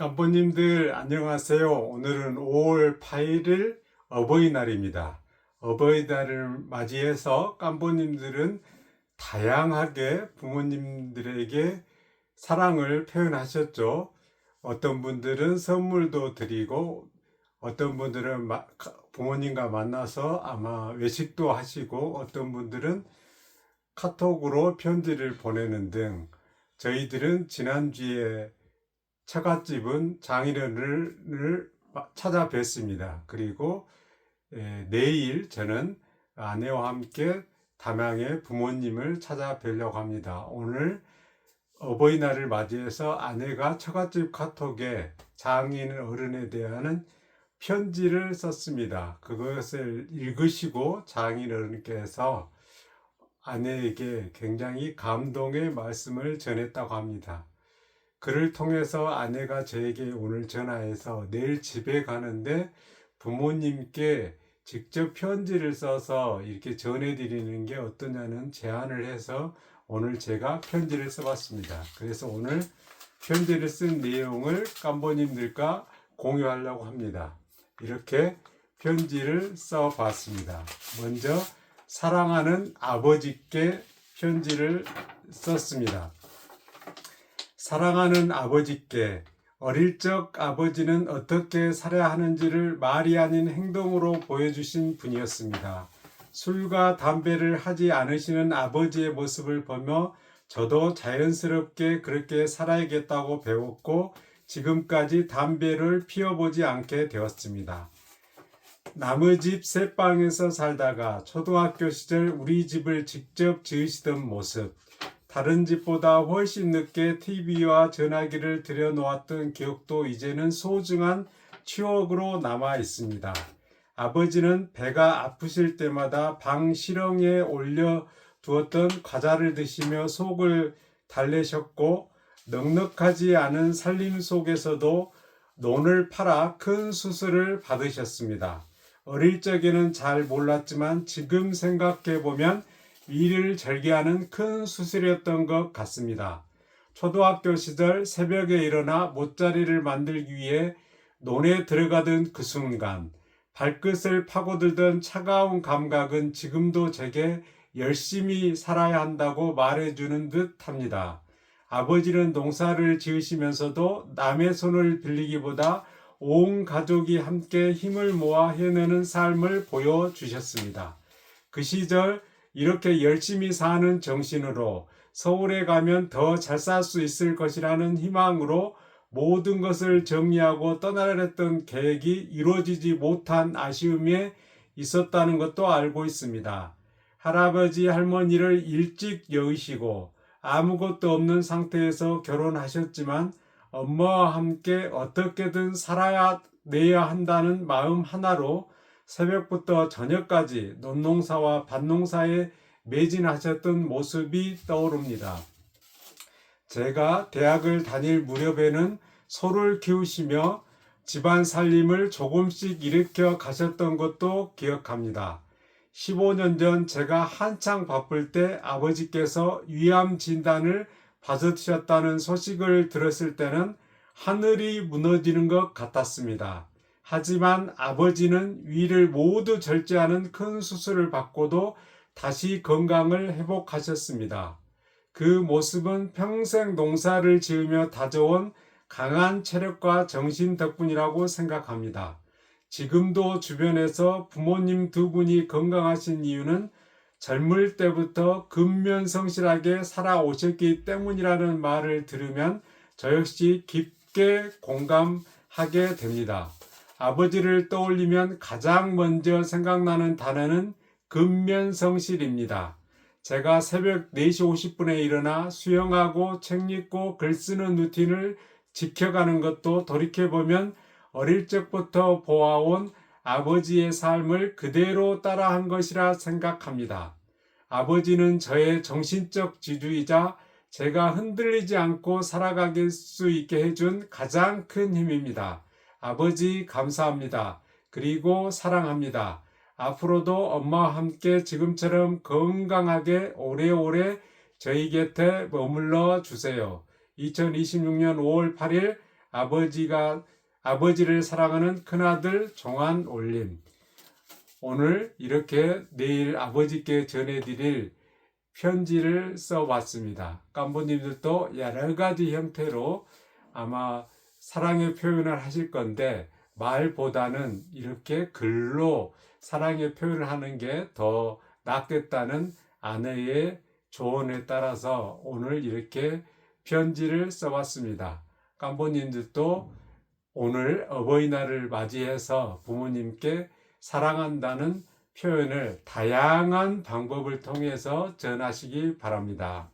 깜보님들 안녕하세요. 오늘은 5월 8일 어버이날입니다. 어버이날을 맞이해서 깜보님들은 다양하게 부모님들에게 사랑을 표현하셨죠. 어떤 분들은 선물도 드리고 어떤 분들은 부모님과 만나서 아마 외식도 하시고 어떤 분들은 카톡으로 편지를 보내는 등 저희들은 지난주에 처갓집은 장인어른을 찾아뵙습니다. 그리고 내일 저는 아내와 함께 담양의 부모님을 찾아뵈려고 합니다. 오늘 어버이날을 맞이해서 아내가 처갓집 카톡에 장인어른에 대한 편지를 썼습니다. 그것을 읽으시고 장인어른께서 아내에게 굉장히 감동의 말씀을 전했다고 합니다. 그를 통해서 아내가 저에게 오늘 전화해서 내일 집에 가는데 부모님께 직접 편지를 써서 이렇게 전해드리는 게 어떠냐는 제안을 해서 오늘 제가 편지를 써봤습니다. 그래서 오늘 편지를 쓴 내용을 깜보님들과 공유하려고 합니다. 이렇게 편지를 써봤습니다. 먼저 사랑하는 아버지께 편지를 썼습니다. 사랑하는 아버지께 어릴 적 아버지는 어떻게 살아야 하는지를 말이 아닌 행동으로 보여주신 분이었습니다. 술과 담배를 하지 않으시는 아버지의 모습을 보며 저도 자연스럽게 그렇게 살아야겠다고 배웠고 지금까지 담배를 피워보지 않게 되었습니다. 남의 집 새방에서 살다가 초등학교 시절 우리 집을 직접 지으시던 모습, 다른 집보다 훨씬 늦게 TV와 전화기를 들여놓았던 기억도 이제는 소중한 추억으로 남아 있습니다. 아버지는 배가 아프실 때마다 방 실ong에 올려두었던 과자를 드시며 속을 달래셨고 넉넉하지 않은 살림 속에서도 논을 팔아 큰 수술을 받으셨습니다. 어릴 적에는 잘 몰랐지만 지금 생각해보면 위를 절개하는 큰 수술이었던 것 같습니다. 초등학교 시절 새벽에 일어나 못자리를 만들기 위해 논에 들어가던 그 순간 발끝을 파고들던 차가운 감각은 지금도 제게 열심히 살아야 한다고 말해주는 듯 합니다. 아버지는 농사를 지으시면서도 남의 손을 빌리기보다 온 가족이 함께 힘을 모아 해내는 삶을 보여주셨습니다. 그 시절 이렇게 열심히 사는 정신으로 서울에 가면 더 잘 살 수 있을 것이라는 희망으로 모든 것을 정리하고 떠나려 했던 계획이 이루어지지 못한 아쉬움에 있었다는 것도 알고 있습니다. 할아버지 할머니를 일찍 여의시고 아무것도 없는 상태에서 결혼하셨지만 엄마와 함께 어떻게든 살아내야 한다는 마음 하나로 새벽부터 저녁까지 논농사와 밭농사에 매진하셨던 모습이 떠오릅니다. 제가 대학을 다닐 무렵에는 소를 키우시며 집안 살림을 조금씩 일으켜 가셨던 것도 기억합니다. 15년 전 제가 한창 바쁠 때 아버지께서 위암 진단을 받으셨다는 소식을 들었을 때는 하늘이 무너지는 것 같았습니다. 하지만 아버지는 위를 모두 절제하는 큰 수술을 받고도 다시 건강을 회복하셨습니다. 그 모습은 평생 농사를 지으며 다져온 강한 체력과 정신 덕분이라고 생각합니다. 지금도 주변에서 부모님 두 분이 건강하신 이유는 젊을 때부터 근면성실하게 살아오셨기 때문이라는 말을 들으면 저 역시 깊게 공감하게 됩니다. 아버지를 떠올리면 가장 먼저 생각나는 단어는 근면성실입니다. 제가 새벽 4시 50분에 일어나 수영하고 책 읽고 글 쓰는 루틴을 지켜가는 것도 돌이켜보면 어릴 적부터 보아온 아버지의 삶을 그대로 따라한 것이라 생각합니다. 아버지는 저의 정신적 지주이자 제가 흔들리지 않고 살아갈 수 있게 해준 가장 큰 힘입니다. 아버지 감사합니다. 그리고 사랑합니다. 앞으로도 엄마와 함께 지금처럼 건강하게 오래오래 저희 곁에 머물러 주세요. 2026년 5월 8일 아버지를 사랑하는 큰아들 종안 올림. 오늘 이렇게 내일 아버지께 전해드릴 편지를 써봤습니다. 깜보님들도 여러 가지 형태로 아마 사랑의 표현을 하실 건데 말보다는 이렇게 글로 사랑의 표현을 하는 게 더 낫겠다는 아내의 조언에 따라서 오늘 이렇게 편지를 써봤습니다. 깜보님들도 오늘 어버이날을 맞이해서 부모님께 사랑한다는 표현을 다양한 방법을 통해서 전하시기 바랍니다.